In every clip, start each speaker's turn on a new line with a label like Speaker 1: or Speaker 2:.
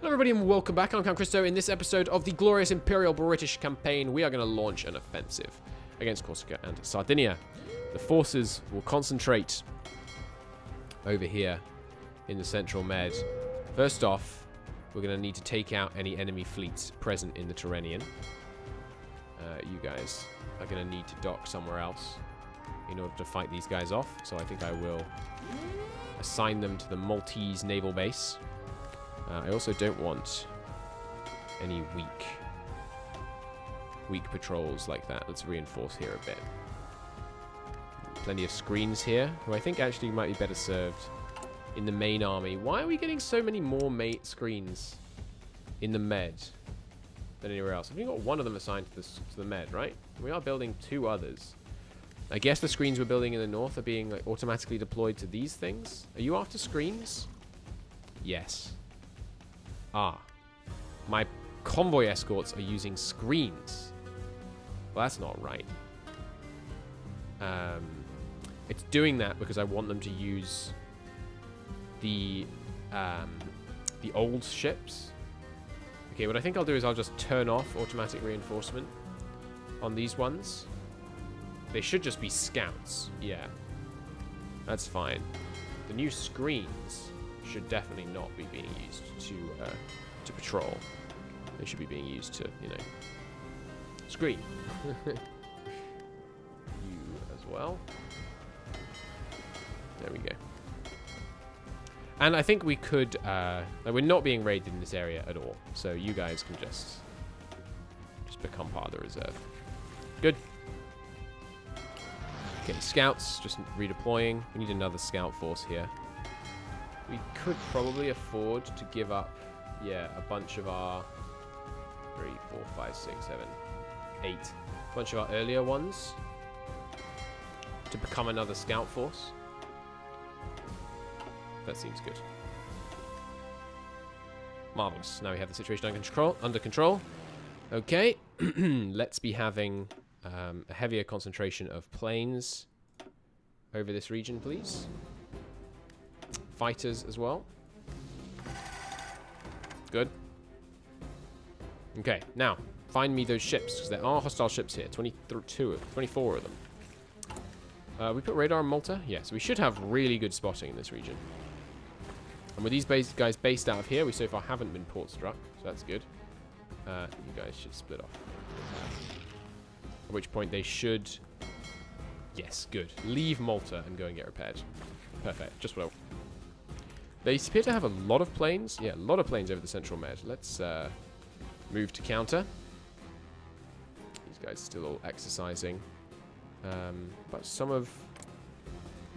Speaker 1: Hello everybody and welcome back. I'm Count Christo. In this episode of the glorious Imperial British campaign, we are going to launch an offensive against Corsica and Sardinia. The forces will concentrate over here in the central Med. First off, we're going to need to take out any enemy fleets present in the Tyrrhenian. You guys are going to need to dock somewhere else in order to fight these guys off. So I think I will assign them to the Maltese naval base. I also don't want any weak patrols like that. Let's reinforce here a bit. Plenty of screens here, who I think actually might be better served in the main army. Why are we getting so many more mate screens in the Med than anywhere else? I've only got one of them assigned to the Med, right? We are building two others. I guess the screens we're building in the north are being like automatically deployed to these things. Are you after screens? Yes. Ah, my convoy escorts are using screens. Well, that's not right. It's doing that because I want them to use the old ships. Okay, what I think I'll do is I'll just turn off automatic reinforcement on these ones. They should just be scouts. Yeah, that's fine. The new screens should definitely not be being used to patrol. They should be being used to, you know, screen. You as well. There we go. And I think we could, we're not being raided in this area at all, so you guys can just become part of the reserve. Good. Okay, scouts, just redeploying. We need another scout force here. We could probably afford to give up, yeah, a bunch of our 3, 4, 5, 6, 7, 8, a bunch of our earlier ones to become another scout force. That seems good. Marvelous. Now we have the situation under control. Okay, let's be having a heavier concentration of planes over this region, please. Fighters as well. Good. Okay, now find me those ships, because there are hostile ships here. 24 of them. We put radar on Malta. Yeah, so we should have really good spotting in this region. And with these guys based out of here, we so far haven't been port struck, so that's good. You guys should split off. At which point they should... Yes, good. Leave Malta and go and get repaired. Perfect. Just what I... They appear to have a lot of planes. Yeah, a lot of planes over the central Med. Let's move to counter. These guys are still all exercising. But some of...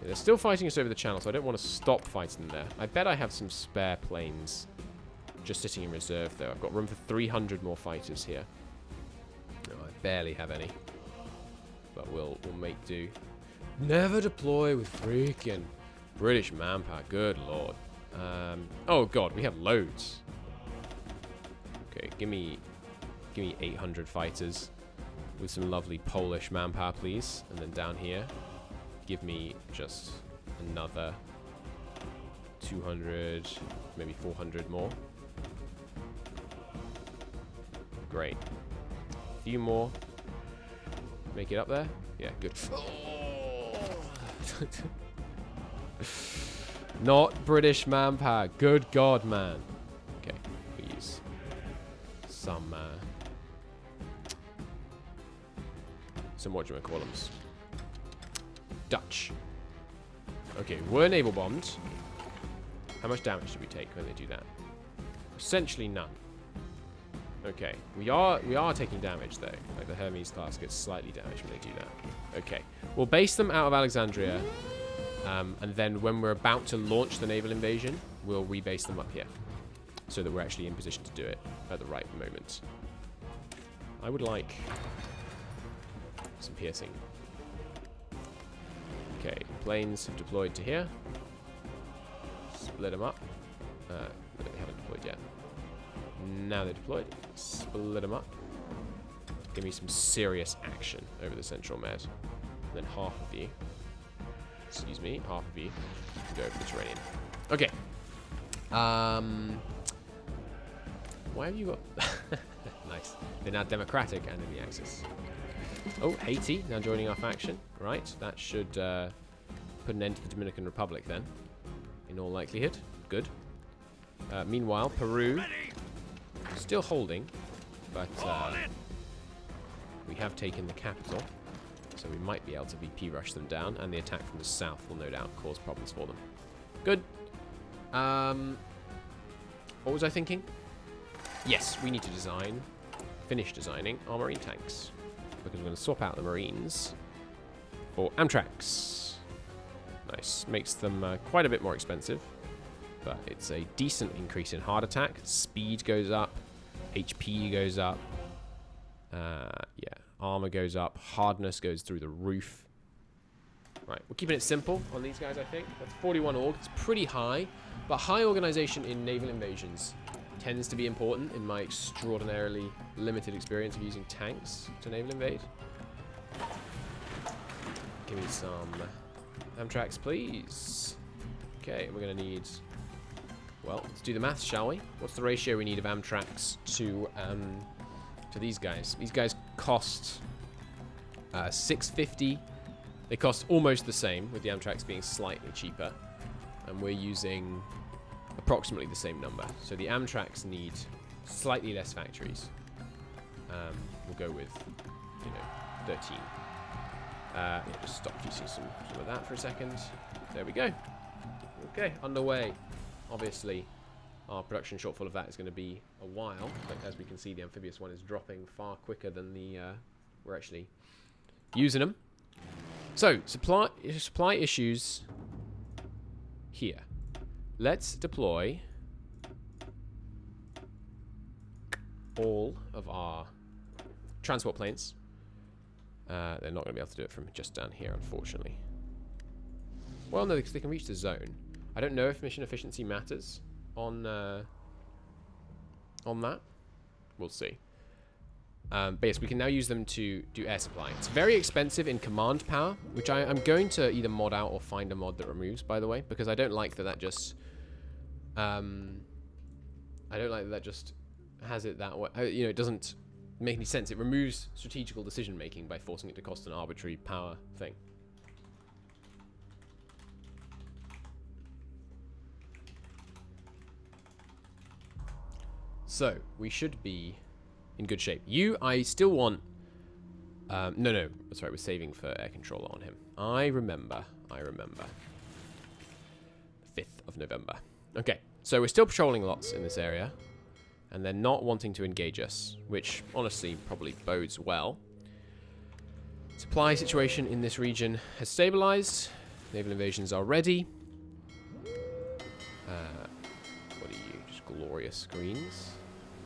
Speaker 1: Yeah, they're still fighting us over the channel, so I don't want to stop fighting them there. I bet I have some spare planes just sitting in reserve, though. I've got room for 300 more fighters here. No, I barely have any. But we'll make do. Never deploy with freaking British manpower. Good lord. Oh god, we have loads. Okay, give me 800 fighters with some lovely Polish manpower, please. And then down here, give me just another 200, maybe 400 more. Great. A few more. Make it up there? Yeah, good. Not British manpower. Good God, man. Okay, we use some what do you call them? Dutch. Okay, we're naval bombed. How much damage do we take when they do that? Essentially none. Okay, we are taking damage though. Like the Hermes class gets slightly damaged when they do that. Okay, we'll base them out of Alexandria. And then when we're about to launch the naval invasion, we'll rebase them up here. So that we're actually in position to do it at the right moment. I would like some piercing. Okay, planes have deployed to here. Split them up. They haven't deployed yet. Now they're deployed. Split them up. Give me some serious action over the central Med. And then half of you, excuse me, half of you can go over the Tyrrhenian. Okay. Why have you got... Nice. They're now democratic and in the Axis. Oh, Haiti now joining our faction. Right, that should put an end to the Dominican Republic then. In all likelihood. Good. Meanwhile, Peru still holding, but we have taken the capital, so we might be able to VP rush them down, and the attack from the south will no doubt cause problems for them. Good. What was I thinking? Yes, we need to finish designing our marine tanks, because we're going to swap out the Marines for Amtraks. Nice. Makes them quite a bit more expensive, but it's a decent increase in hard attack. Speed goes up, HP goes up, yeah, armor goes up, hardness goes through the roof. Right, we're keeping it simple on these guys, I think. That's 41 org. It's pretty high, but high organization in naval invasions tends to be important in my extraordinarily limited experience of using tanks to naval invade. Give me some Amtraks, please. Okay, we're going to need... Well, let's do the maths, shall we? What's the ratio we need of Amtraks to these guys? These guys cost 650. They cost almost the same, with the Amtraks being slightly cheaper. And we're using approximately the same number. So the Amtraks need slightly less factories. We'll go with, 13. Yeah, just stop using some of that for a second. There we go. Okay, underway. Obviously, our production shortfall of that is going to be a while, but as we can see, the amphibious one is dropping far quicker than the we're actually using them. So, supply issues here. Let's deploy all of our transport planes. They're not going to be able to do it from just down here, unfortunately. Well, no, because they can reach the zone. I don't know if mission efficiency matters on that. We'll see. But yes, we can now use them to do air supply. It's very expensive in command power, which I'm going to either mod out or find a mod that removes, by the way, because I don't like that just... I don't like that just has it that way. It doesn't make any sense. It removes strategical decision making by forcing it to cost an arbitrary power thing. So, we should be in good shape. I still want... No, that's right, we're saving for air controller on him. I remember. 5th of November. Okay, so we're still patrolling lots in this area, and they're not wanting to engage us, which honestly probably bodes well. Supply situation in this region has stabilized. Naval invasions are ready. What are you? Just glorious screens.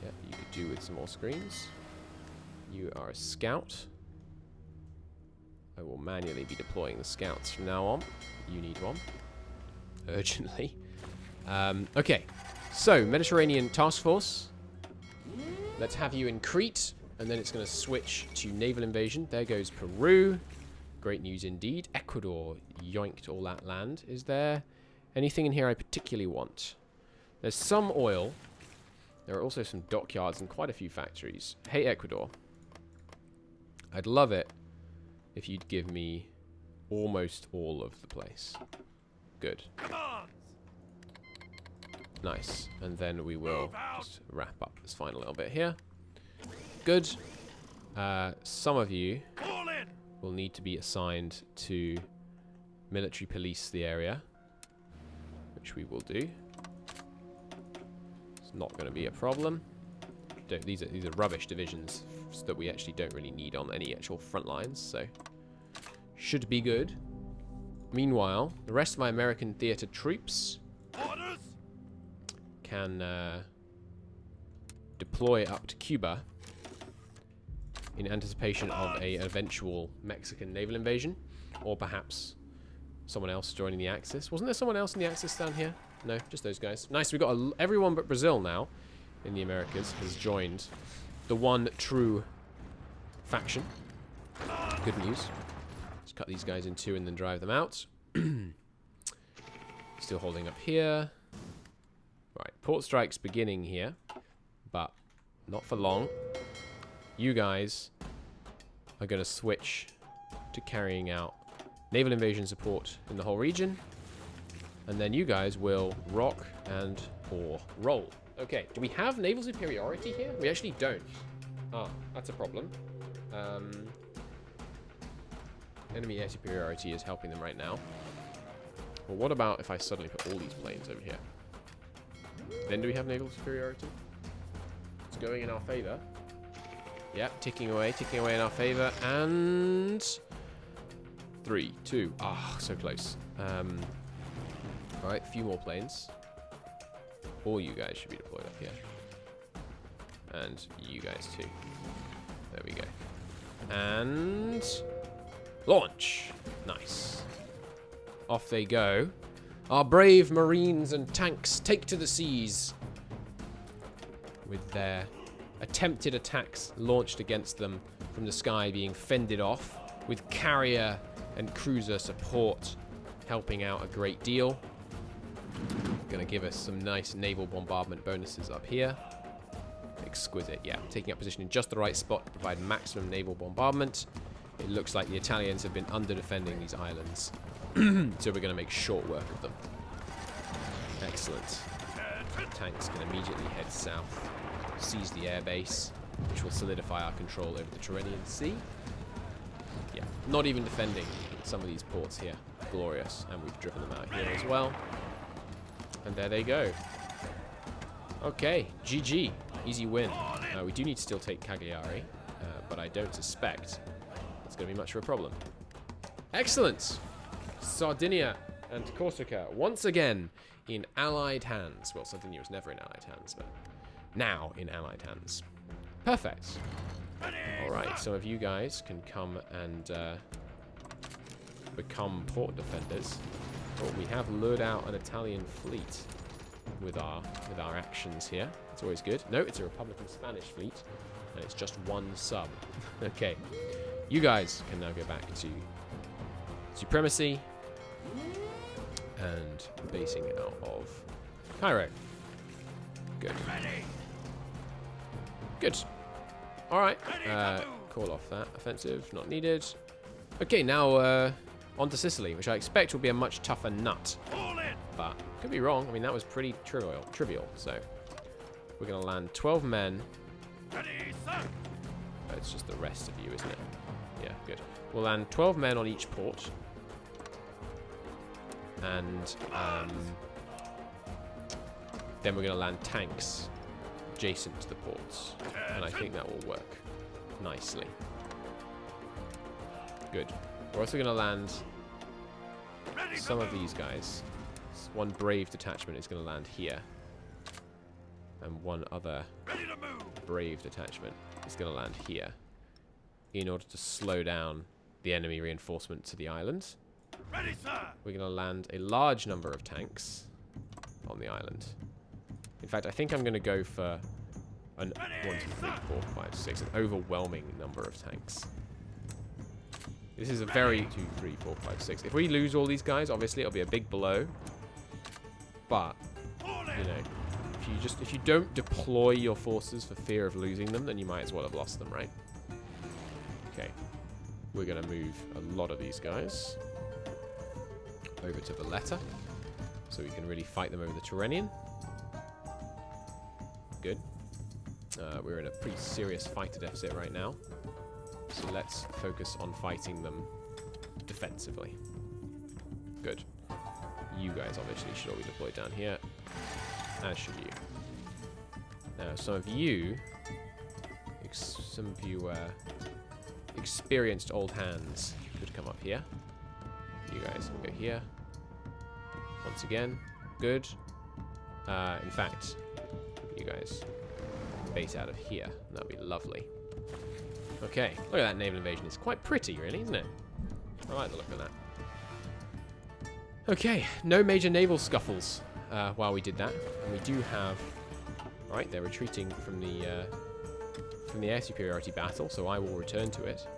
Speaker 1: Yeah, you could do with some more screens. You are a scout. I will manually be deploying the scouts from now on. You need one. Urgently. Okay, so Mediterranean Task Force. Let's have you in Crete, and then it's going to switch to naval invasion. There goes Peru. Great news indeed. Ecuador yoinked all that land. Is there anything in here I particularly want? There's some oil. There are also some dockyards and quite a few factories. Hey, Ecuador. I'd love it if you'd give me almost all of the place. Good. Nice. And then we will just wrap up this final little bit here. Good. Some of you will need to be assigned to military police the area, which we will do. It's not going to be a problem. These are rubbish divisions that we actually don't really need on any actual front lines, so should be good. Meanwhile, the rest of my American theater troops can deploy up to Cuba in anticipation of an eventual Mexican naval invasion, or perhaps someone else joining the Axis. Wasn't there someone else in the Axis down here? No, just those guys. Nice, we've got everyone but Brazil now in the Americas has joined the one true faction. Good news. Let's cut these guys in two and then drive them out. Still holding up here. Right, port strike's beginning here, but not for long. You guys are going to switch to carrying out naval invasion support in the whole region. And then you guys will rock and or roll. Okay, do we have naval superiority here? We actually don't. Ah, that's a problem. Enemy air superiority is helping them right now. Well, what about if I suddenly put all these planes over here? Then do we have naval superiority? It's going in our favor. Yep, ticking away in our favor. And 3, 2. Ah, so close. Alright, a few more planes. All you guys should be deployed up here. And you guys too. There we go. And launch. Nice. Off they go. Our brave marines and tanks take to the seas. With their attempted attacks launched against them from the sky being fended off. With carrier and cruiser support helping out a great deal. Gonna give us some nice naval bombardment bonuses up here. Exquisite, yeah. Taking up position in just the right spot to provide maximum naval bombardment. It looks like the Italians have been under-defending these islands. So we're going to make short work of them. Excellent. Tanks can immediately head south, seize the airbase, which will solidify our control over the Tyrrhenian Sea. Yeah, not even defending some of these ports here. Glorious. And we've driven them out here as well. And there they go. Okay, GG. Easy win. We do need to still take Cagliari, but I don't suspect it's going to be much of a problem. Excellent! Sardinia and Corsica, once again, in Allied hands. Well, Sardinia was never in Allied hands, but now in Allied hands. Perfect. Alright, some of you guys can come and become port defenders. Oh, we have lured out an Italian fleet with our actions here. It's always good. No, it's a Republican Spanish fleet, and it's just one sub. Okay, you guys can now go back to supremacy and basing out of Cairo. Good. Good. All right. Call off that offensive. Not needed. Okay, now on to Sicily, which I expect will be a much tougher nut. But could be wrong. I mean, that was pretty trivial. So we're going to land 12 men. It's just the rest of you, isn't it? Yeah, good. We'll land 12 men on each port. And then we're going to land tanks adjacent to the ports. And I think that will work nicely. Good. We're also going to land some of these guys. One brave detachment is going to land here. And one other brave detachment is going to land here. In order to slow down the enemy reinforcement to the island. Ready, sir. We're going to land a large number of tanks on the island. In fact, I think I'm going to go for an 1, 2, 3, 4, 5, 6, an overwhelming number of tanks. This is a very 2, 3, 4, 5, 6. If we lose all these guys, obviously it'll be a big blow. But you know, if you don't deploy your forces for fear of losing them, then you might as well have lost them, right? Okay, we're gonna move a lot of these guys over to Valletta, so we can really fight them over the Tyrrhenian. Good. We're in a pretty serious fighter deficit right now. So let's focus on fighting them defensively. Good. You guys obviously should all be deployed down here, as should you. Now, some of you experienced old hands could come up here. You guys can go here. Once again, good. In fact, you guys base out of here. That'd be lovely. Okay, look at that naval invasion. It's quite pretty, really, isn't it? I like the look of that. Okay, no major naval scuffles while we did that, and we do have. All right, they're retreating from the air superiority battle, so I will return to it.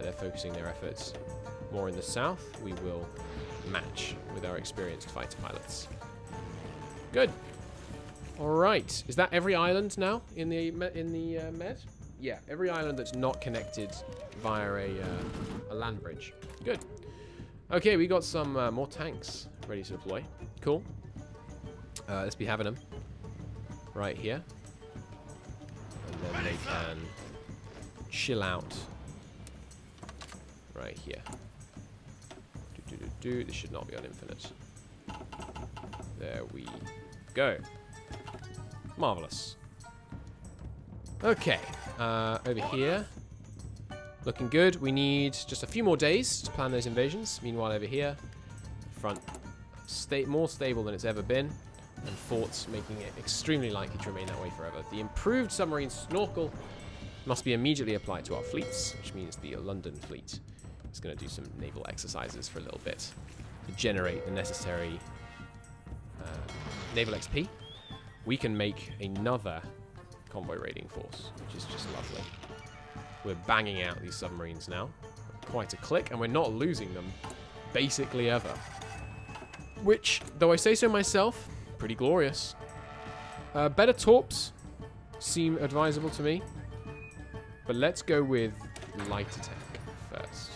Speaker 1: They're focusing their efforts more in the south. We will match with our experienced fighter pilots. Good. All right. Is that every island now in the med? Yeah, every island that's not connected via a land bridge. Good. Okay, we got some more tanks ready to deploy. Cool. Let's be having them right here. And then they can chill out right here. This should not be on infinite. There we go. Marvelous. Okay, over here. Looking good. We need just a few more days to plan those invasions. Meanwhile, over here, front more stable than it's ever been, and forts making it extremely likely to remain that way forever. The improved submarine snorkel must be immediately applied to our fleets, which means the London fleet is going to do some naval exercises for a little bit to generate the necessary naval XP. We can make another convoy raiding force, which is just lovely. We're banging out these submarines now. Quite a click, and we're not losing them basically ever. Which, though I say so myself, pretty glorious. Better torps seem advisable to me. But let's go with light attack first.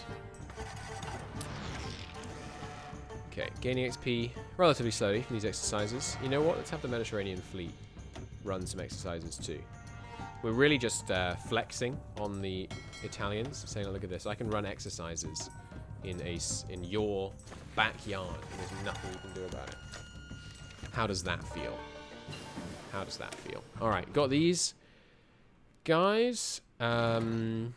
Speaker 1: Okay, gaining XP relatively slowly from these exercises. You know what? Let's have the Mediterranean fleet run some exercises too. We're really just flexing on the Italians, saying, oh, look at this, I can run exercises in your backyard, and there's nothing you can do about it. How does that feel? How does that feel? Alright, got these guys. Could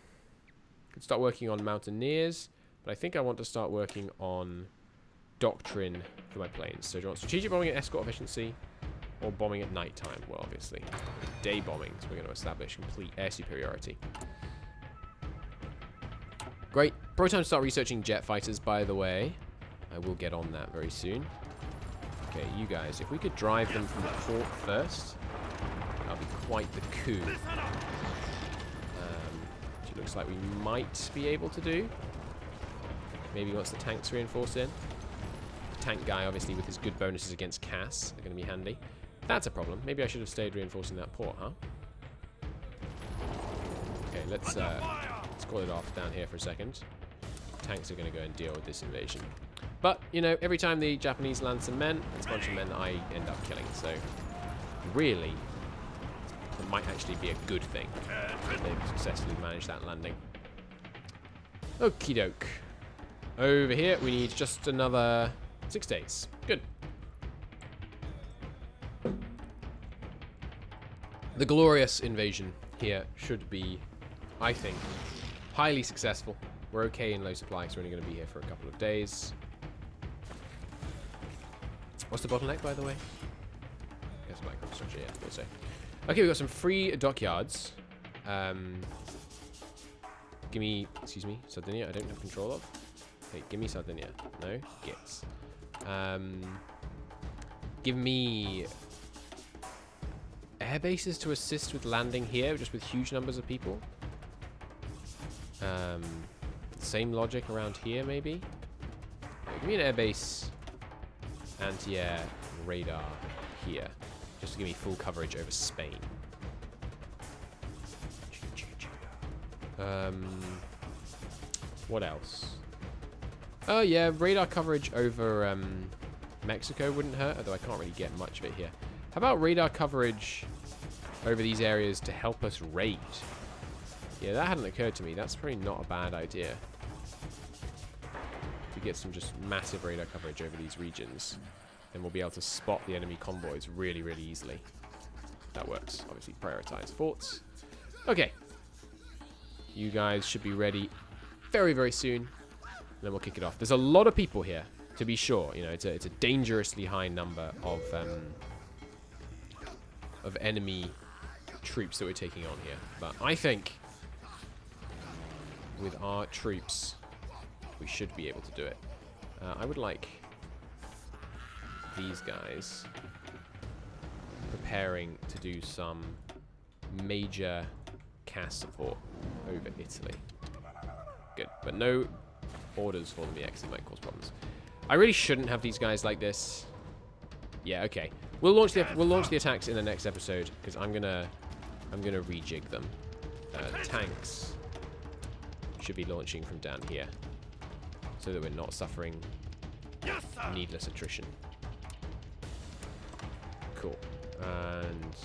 Speaker 1: start working on mountaineers, but I think I want to start working on doctrine for my planes. So do you want strategic bombing and escort efficiency, or bombing at night time? Well, obviously, day bombing, so we're going to establish complete air superiority. Great. Probably time to start researching jet fighters, by the way. I will get on that very soon. Okay, you guys, if we could drive them from the port first, that would be quite the coup. Which it looks like we might be able to do. Maybe once the tanks reinforce in. The tank guy, obviously, with his good bonuses against Cass, are going to be handy. That's a problem. Maybe I should have stayed reinforcing that port, huh? Okay, let's call it off down here for a second. Tanks are going to go and deal with this invasion. But, you know, every time the Japanese land some men, it's a bunch of men that I end up killing. So, really, it might actually be a good thing if they've successfully managed that landing. Okie doke. Over here, we need just another 6 days. Good. The glorious invasion here should be, I think, highly successful. We're okay in low supply, so we're only going to be here for a couple of days. What's the bottleneck, by the way? I guess microstructure, yeah, I thought so. Okay, we've got some free dockyards. Give me, excuse me, Sardinia, I don't have control of. Okay, give me Sardinia. No? Gits. Give me air bases to assist with landing here, just with huge numbers of people. Same logic around here, maybe? Okay, give me an air base anti-air radar here, just to give me full coverage over Spain. What else? Oh yeah, radar coverage over Mexico wouldn't hurt, although I can't really get much of it here. How about radar coverage over these areas to help us raid? Yeah, that hadn't occurred to me. That's probably not a bad idea. To get some just massive radar coverage over these regions, then we'll be able to spot the enemy convoys really, really easily. That works. Obviously, prioritize forts. Okay. You guys should be ready very, very soon. And then we'll kick it off. There's a lot of people here, to be sure. You know, it's a dangerously high number of enemy troops that we're taking on here. But I think with our troops, we should be able to do it. I would like these guys preparing to do some major CAS support over Italy. Good, but no orders for them yet because it might cause problems. I really shouldn't have these guys like this. Yeah, okay. We'll launch the attacks in the next episode because I'm gonna rejig them. Tanks should be launching from down here so that we're not suffering needless attrition. Cool. And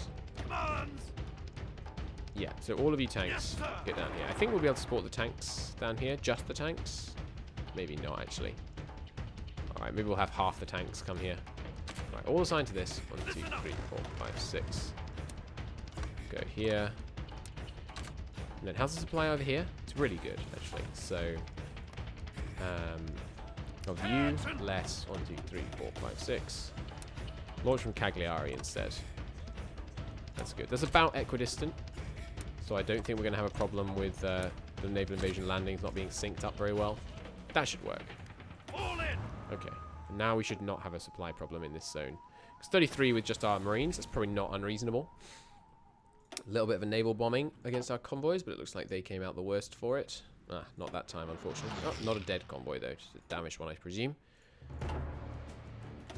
Speaker 1: yeah, so all of you tanks get down here. I think we'll be able to support the tanks down here. Just the tanks? Maybe not, actually. Alright, maybe we'll have half the tanks come here. Right, all assigned to this. 1, 2, 3, 4, 5, 6. Go here. And then how's the supply over here? It's really good, actually. So, of you, less. 1, 2, 3, 4, 5, 6. Launch from Cagliari instead. That's good. That's about equidistant. So I don't think we're going to have a problem with the naval invasion landings not being synced up very well. That should work. Okay. Now we should not have a supply problem in this zone. Because 33 with just our marines, that's probably not unreasonable. A little bit of a naval bombing against our convoys, but it looks like they came out the worst for it. Ah, not that time, unfortunately. Oh, not a dead convoy, though. Just a damaged one, I presume.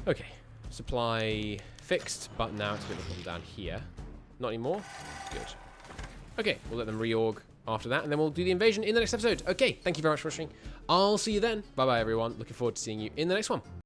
Speaker 1: Okay. Supply fixed, but now it's a bit of a problem down here. Not anymore? Good. Okay, we'll let them reorg after that, and then we'll do the invasion in the next episode. Okay, thank you very much for watching. I'll see you then. Bye-bye, everyone. Looking forward to seeing you in the next one.